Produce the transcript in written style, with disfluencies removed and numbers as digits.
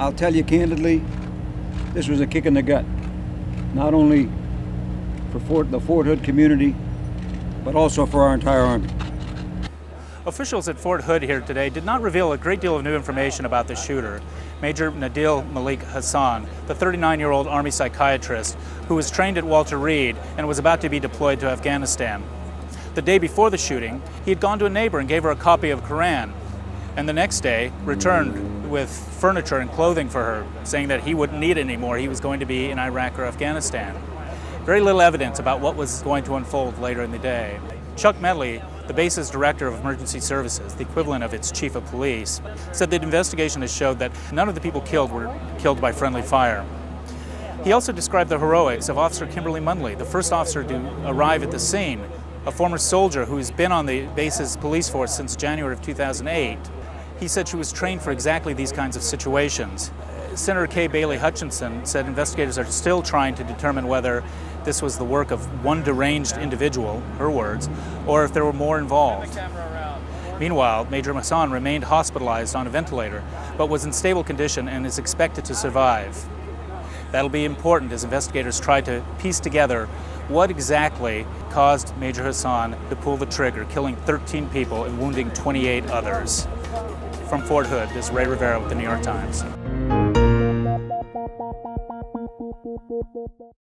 I'll tell you candidly, this was a kick in the gut, not only for the Fort Hood community, but also for our entire Army. Officials at Fort Hood here today did not reveal a great deal of new information about the shooter, Major Nadil Malik Hassan, the 39-year-old Army psychiatrist who was trained at Walter Reed and was about to be deployed to Afghanistan. The day before the shooting, he had gone to a neighbor and gave her a copy of Quran, and the next day returned with furniture and clothing for her, saying that he wouldn't need it anymore. He was going to be in Iraq or Afghanistan. Very little evidence about what was going to unfold later in the day. Chuck Medley, the base's director of emergency services, the equivalent of its chief of police, said that investigation has showed that none of the people killed were killed by friendly fire. He also described the heroics of Officer Kimberly Mundley, the first officer to arrive at the scene, a former soldier who's been on the base's police force since January of 2008. He said she was trained for exactly these kinds of situations. Senator Kay Bailey Hutchinson said investigators are still trying to determine whether this was the work of one deranged individual, her words, or if there were more involved. Meanwhile, Major Hassan remained hospitalized on a ventilator, but was in stable condition and is expected to survive. That'll be important as investigators try to piece together what exactly caused Major Hassan to pull the trigger, killing 13 people and wounding 28 others. From Fort Hood, this is Ray Rivera with the New York Times.